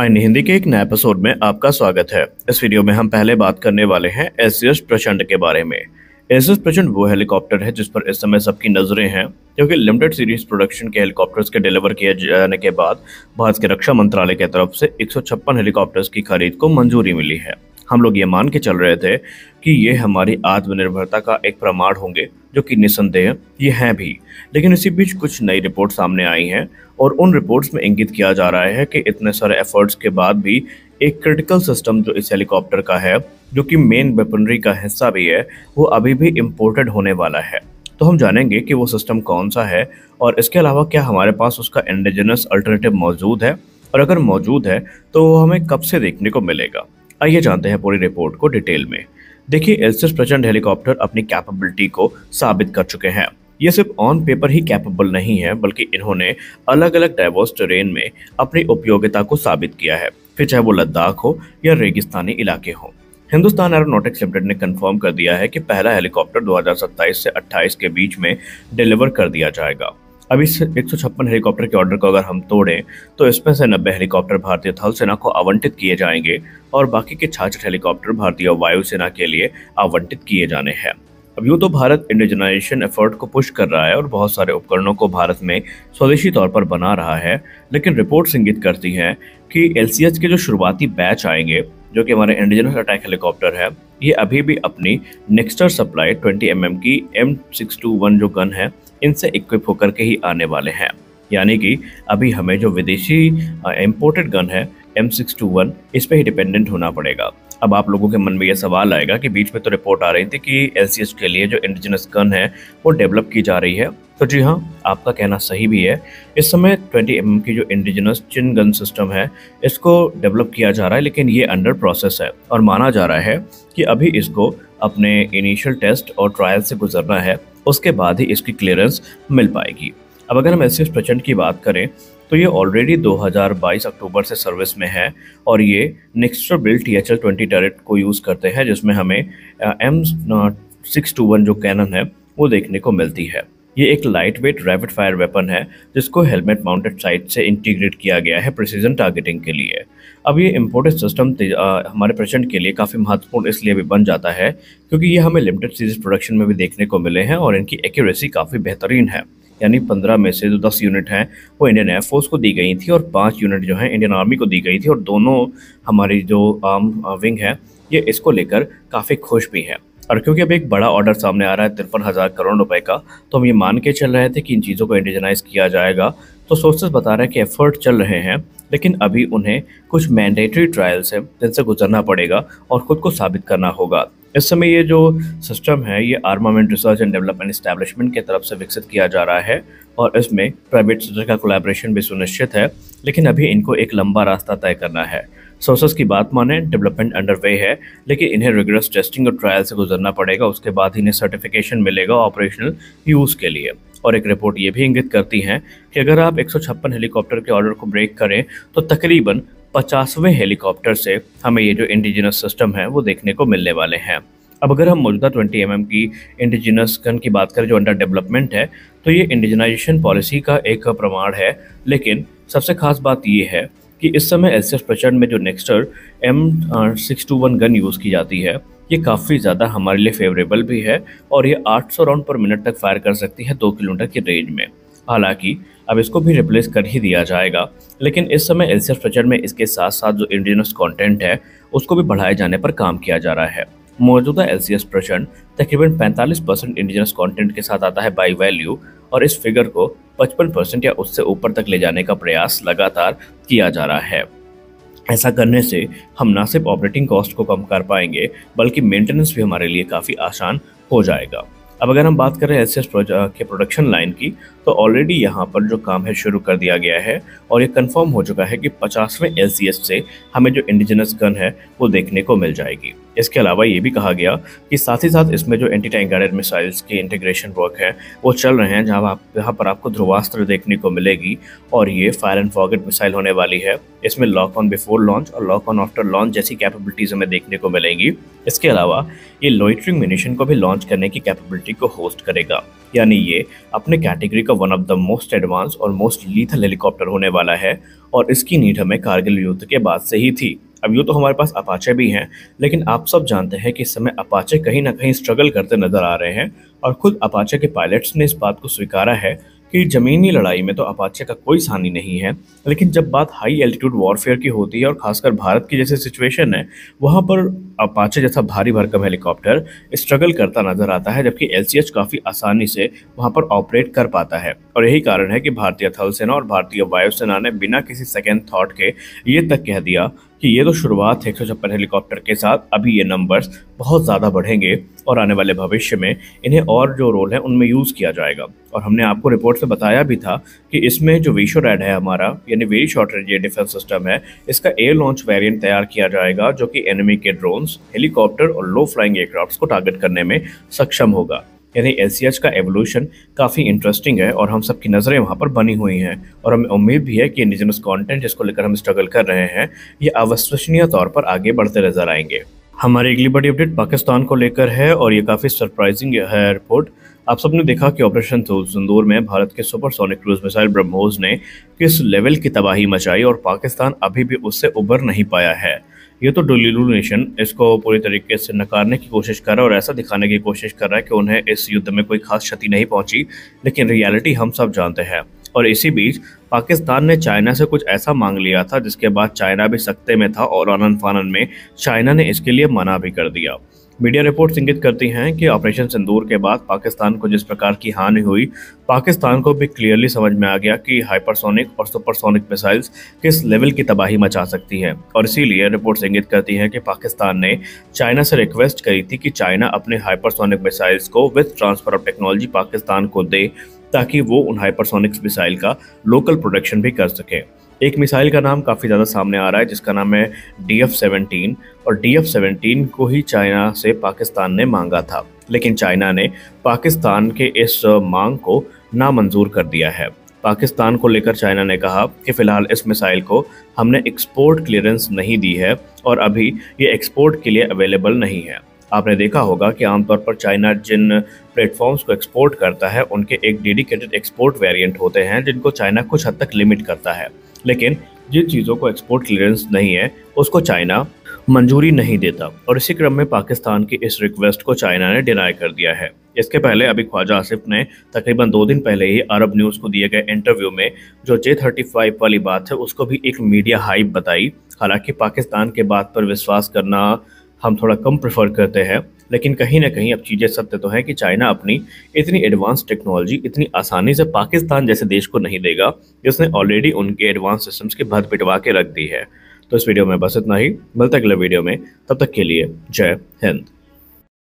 आइन हिंदी के एक नए एपिसोड में आपका स्वागत है। इस वीडियो में हम पहले बात करने वाले हैं एलसीएस प्रचंड के बारे में। एलसीएस प्रचंड वो हेलीकॉप्टर है जिस पर इस समय सबकी नजरें हैं, क्योंकि लिमिटेड सीरीज प्रोडक्शन के हेलीकॉप्टर्स के डिलीवर किए जाने के बाद भारत के रक्षा मंत्रालय की तरफ से 156 हेलीकॉप्टर्स की खरीद को मंजूरी मिली है। हम लोग ये मान के चल रहे थे कि ये हमारी आत्मनिर्भरता का एक प्रमाण होंगे, जो कि निस्संदेह ये हैं भी। लेकिन इसी बीच कुछ नई रिपोर्ट सामने आई हैं और उन रिपोर्ट्स में इंगित किया जा रहा है कि इतने सारे एफर्ट्स के बाद भी एक क्रिटिकल सिस्टम जो इस हेलीकॉप्टर का है, जो कि मेन वेपनरी का हिस्सा भी है, वो अभी भी इम्पोर्टेड होने वाला है। तो हम जानेंगे कि वो सिस्टम कौन सा है और इसके अलावा क्या हमारे पास उसका इंडिजिनस अल्टरनेटिव मौजूद है, और अगर मौजूद है तो वो हमें कब से देखने को मिलेगा। आइए जानते हैं पूरी रिपोर्ट को डिटेल में। देखिए, एलसीएस प्रचंड हेलीकॉप्टर अपनी कैपेबिलिटी को साबित कर चुके हैं। ये सिर्फ ऑन पेपर ही कैपेबल नहीं है, बल्कि इन्होंने अलग अलग डाइवर्स टेरेन में अपनी उपयोगिता को साबित किया है, फिर चाहे वो लद्दाख हो या रेगिस्तानी इलाके हो। हिंदुस्तान एरोनॉटिक्स लिमिटेड ने कंफर्म कर दिया है कि पहला हेलीकॉप्टर 2027 से 28 के बीच में डिलीवर कर दिया जाएगा। अब इस 156 हेलीकॉप्टर के ऑर्डर को अगर हम तोड़ें तो इसमें से 90 हेलीकॉप्टर भारतीय थल सेना को आवंटित किए जाएंगे और बाकी के 66 हेलीकॉप्टर भारतीय वायुसेना के लिए आवंटित किए जाने हैं। अब यूँ तो भारत इंडिजनाइजेशन एफर्ट को पुश कर रहा है और बहुत सारे उपकरणों को भारत में स्वदेशी तौर पर बना रहा है, लेकिन रिपोर्ट्स इंगित करती हैं कि एलसीएस के जो शुरुआती बैच आएंगे, जो कि हमारे इंडिजिनस अटैक हेलीकॉप्टर है, ये अभी भी अपनी नेक्स्टर सप्लाई 20 mm की M621 जो गन है, इनसे इक्विप होकर के ही आने वाले हैं। यानी कि अभी हमें जो विदेशी इम्पोर्टेड गन है M621, इस पे ही डिपेंडेंट होना पड़ेगा। अब आप लोगों के मन में यह सवाल आएगा कि बीच में तो रिपोर्ट आ रही थी कि एलसीएस के लिए जो इंडिजिनस गन है वो डेवलप की जा रही है। तो जी हाँ, आपका कहना सही भी है। इस समय 20 mm की जो इंडिजिनस चिन गन सिस्टम है, इसको डेवलप किया जा रहा है, लेकिन ये अंडर प्रोसेस है और माना जा रहा है कि अभी इसको अपने इनिशियल टेस्ट और ट्रायल से गुजरना है, उसके बाद ही इसकी क्लियरेंस मिल पाएगी। अब अगर हम एलसीएस प्रचंड की बात करें तो ये ऑलरेडी 2022 अक्टूबर से सर्विस में है और ये नेक्स्टर बिल्ड THL-20 टरेट को यूज़ करते हैं, जिसमें हमें M621 जो कैनन है वो देखने को मिलती है। ये एक light weight rapid fire weapon है जिसको हेलमेट माउंटेड साइट से इंटीग्रेट किया गया है प्रिसीजन टारगेटिंग के लिए। अब ये इम्पोर्टेड सिस्टम हमारे प्रचंड के लिए काफ़ी महत्वपूर्ण इसलिए भी बन जाता है क्योंकि ये हमें लिमिटेड सीरीज प्रोडक्शन में भी देखने को मिले हैं और इनकी एक्यूरेसी काफ़ी बेहतरीन है। यानी 15 में से जो 10 यूनिट हैं वो इंडियन एयरफोर्स को दी गई थी और 5 यूनिट जो हैं इंडियन आर्मी को दी गई थी, और दोनों हमारी जो आर्म विंग है ये इसको लेकर काफ़ी खुश भी है। और क्योंकि अब एक बड़ा ऑर्डर सामने आ रहा है 53,000 करोड़ रुपए का, तो हम ये मान के चल रहे थे कि इन चीज़ों को इंडिजनाइज किया जाएगा। तो सोर्सेस बता रहे हैं कि एफर्ट चल रहे हैं, लेकिन अभी उन्हें कुछ मैंडेटरी ट्रायल्स हैं जिनसे गुजरना पड़ेगा और खुद को साबित करना होगा। इस समय ये जो सिस्टम है ये armament research and development establishment की तरफ से विकसित किया जा रहा है और इसमें प्राइवेट सेक्टर का कोलैबोरेशन भी सुनिश्चित है, लेकिन अभी इनको एक लंबा रास्ता तय करना है। सोर्सेस की बात माने, डेवलपमेंट अंडरवे है, लेकिन इन्हें रिगरस टेस्टिंग और ट्रायल से गुजरना पड़ेगा, उसके बाद इन्हें सर्टिफिकेशन मिलेगा ऑपरेशनल यूज़ के लिए। और एक रिपोर्ट ये भी इंगित करती है कि अगर आप 156 हेलीकॉप्टर के ऑर्डर को ब्रेक करें तो तकरीबन 50वें हेलीकॉप्टर से हमें ये जो इंडिजिनस सिस्टम है वो देखने को मिलने वाले हैं। अब अगर हम मौजूदा 20 mm की इंडिजिनस गन की बात करें जो अंडर डेवलपमेंट है, तो ये इंडिजनाइजेशन पॉलिसी का एक प्रमाण है, लेकिन सबसे खास बात ये है कि इस समय एलसीएस प्रचंड में जो नेक्स्टर M621 गन यूज़ की जाती है ये काफ़ी ज़्यादा हमारे लिए फेवरेबल भी है और ये 800 राउंड पर मिनट तक फायर कर सकती है 2 किलोमीटर की रेंज में। हालांकि अब इसको भी रिप्लेस कर ही दिया जाएगा, लेकिन इस समय एलसीएस प्रचंड में इसके साथ साथ जो इंडिजिनस कंटेंट है उसको भी बढ़ाए जाने पर काम किया जा रहा है। मौजूदा एलसीएस प्रचंड तकरीबन 45% इंडिजिनस कंटेंट के साथ आता है बाई वैल्यू, और इस फिगर को 55% या उससे ऊपर तक ले जाने का प्रयास लगातार किया जा रहा है। ऐसा करने से हम ना सिर्फ ऑपरेटिंग कॉस्ट को कम कर पाएंगे, बल्कि मेंटेनेंस भी हमारे लिए काफ़ी आसान हो जाएगा। अब अगर हम बात करें एलसीएस के प्रोडक्शन लाइन की, तो ऑलरेडी यहाँ पर जो काम है शुरू कर दिया गया है और ये कंफर्म हो चुका है कि 50वें एलसीएस से हमें जो इंडिजिनस गन है वो देखने को मिल जाएगी। इसके अलावा ये भी कहा गया कि साथ ही साथ इसमें जो एंटी टैंक गाइडेड मिसाइल्स के इंटीग्रेशन वर्क है वो चल रहे हैं, जहाँ पर आपको ध्रुवास्त्र देखने को मिलेगी और ये फायर एंड फॉरगेट मिसाइल होने वाली है। इसमें लॉक ऑन बिफोर लॉन्च और लॉक ऑन आफ्टर लॉन्च जैसी कैपेबिलिटीज हमें देखने को मिलेंगी। इसके अलावा ये लॉइटरिंग म्यूनिशन को भी लॉन्च करने की कैपेबिलिटी को होस्ट करेगा। यानी ये अपने कैटेगरी का one of the most advance और मोस्ट लीथल हेलीकॉप्टर होने वाला है और इसकी नीड हमें कारगिल युद्ध के बाद से ही थी। अब यूँ तो हमारे पास अपाचे भी हैं, लेकिन आप सब जानते हैं कि इस समय अपाचे कहीं ना कहीं स्ट्रगल करते नजर आ रहे हैं और खुद अपाचे के पायलट्स ने इस बात को स्वीकारा है कि जमीनी लड़ाई में तो अपाचे का कोई सानी नहीं है, लेकिन जब बात हाई एल्टीट्यूड वॉरफेयर की होती है और खासकर भारत की जैसे सिचुएशन है, वहाँ पर अपाचे जैसा भारी भरकम हेलीकॉप्टर स्ट्रगल करता नजर आता है, जबकि एलसीएच काफ़ी आसानी से वहाँ पर ऑपरेट कर पाता है। और यही कारण है कि भारतीय थल सेना और भारतीय वायुसेना ने बिना किसी सेकेंड थॉट के ये तक कह दिया कि ये तो शुरुआत है 156 हेलीकॉप्टर के साथ, अभी ये नंबर्स बहुत ज़्यादा बढ़ेंगे और आने वाले भविष्य में इन्हें और जो रोल है उनमें यूज़ किया जाएगा। और हमने आपको रिपोर्ट में बताया भी था कि इसमें जो विशोरैड है हमारा, यानी very short range defence system है, इसका एयर लॉन्च वेरिएंट तैयार किया जाएगा जो कि एनिमी के ड्रोन्स, हेलीकॉप्टर और लो फ्लाइंग एयरक्राफ्ट्स को टारगेट करने में सक्षम होगा। यानी एलसीएच का एवोल्यूशन काफ़ी इंटरेस्टिंग है और हम सबकी नज़रें वहाँ पर बनी हुई हैं और हमें उम्मीद भी है कि इंडिजिनस कंटेंट जिसको लेकर हम स्ट्रगल कर रहे हैं ये अविश्वसनीय तौर पर आगे बढ़ते नजर आएंगे। हमारी अगली बड़ी अपडेट पाकिस्तान को लेकर है और ये काफ़ी सरप्राइजिंग है रिपोर्ट। आप सबने देखा कि ऑपरेशन सिंदूर में भारत के सुपरसोनिक क्रूज मिसाइल ब्रह्मोस ने किस लेवल की तबाही मचाई और पाकिस्तान अभी भी उससे उबर नहीं पाया है। ये तो डुलिलू नेशन इसको पूरी तरीके से नकारने की कोशिश कर रहा है और ऐसा दिखाने की कोशिश कर रहा है कि उन्हें इस युद्ध में कोई खास क्षति नहीं पहुंची, लेकिन रियलिटी हम सब जानते हैं। और इसी बीच पाकिस्तान ने चाइना से कुछ ऐसा मांग लिया था जिसके बाद चाइना भी सख्ते में था और आनन फानन में चाइना ने इसके लिए मना भी कर दिया। मीडिया रिपोर्ट्स इंगित करती हैं कि ऑपरेशन सिंदूर के बाद पाकिस्तान को जिस प्रकार की हानि हुई, पाकिस्तान को भी क्लियरली समझ में आ गया कि हाइपरसोनिक और सुपरसोनिक मिसाइल्स किस लेवल की तबाही मचा सकती हैं। और इसीलिए रिपोर्ट्स इंगित करती हैं कि पाकिस्तान ने चाइना से रिक्वेस्ट करी थी कि चाइना अपने हाइपरसोनिक मिसाइल्स को with transfer of technology Pakistan को दे, ताकि वो उन हाइपरसोनिक मिसाइल का लोकल प्रोडक्शन भी कर सके। एक मिसाइल का नाम काफ़ी ज़्यादा सामने आ रहा है जिसका नाम है DF-17 और DF-17 को ही चाइना से पाकिस्तान ने मांगा था, लेकिन चाइना ने पाकिस्तान के इस मांग को नामंजूर कर दिया है। पाकिस्तान को लेकर चाइना ने कहा कि फ़िलहाल इस मिसाइल को हमने एक्सपोर्ट क्लियरेंस नहीं दी है और अभी ये एक्सपोर्ट के लिए अवेलेबल नहीं है। आपने देखा होगा कि आमतौर पर चाइना जिन प्लेटफॉर्म्स को एक्सपोर्ट करता है उनके एक डेडिकेटेड एक्सपोर्ट वेरिएंट होते हैं जिनको चाइना कुछ हद तक लिमिट करता है, लेकिन जिन चीज़ों को एक्सपोर्ट क्लियरेंस नहीं है उसको चाइना मंजूरी नहीं देता। और इसी क्रम में पाकिस्तान की इस रिक्वेस्ट को चाइना ने डिनाई कर दिया है। इसके पहले अभी ख्वाजा आसिफ ने तकरीबन 2 दिन पहले ही अरब न्यूज़ को दिए गए इंटरव्यू में जो J-35 वाली बात है उसको भी एक मीडिया हाइप बताई। हालांकि पाकिस्तान के बात पर विश्वास करना हम थोड़ा कम प्रेफर करते हैं, लेकिन कहीं ना कहीं अब चीज़ें सत्य तो है कि चाइना अपनी इतनी एडवांस टेक्नोलॉजी इतनी आसानी से पाकिस्तान जैसे देश को नहीं देगा जिसने ऑलरेडी उनके एडवांस सिस्टम्स की भद पिटवा के रख दी है। तो इस वीडियो में बस इतना ही, मिलते अगले वीडियो में, तब तक के लिए जय हिंद।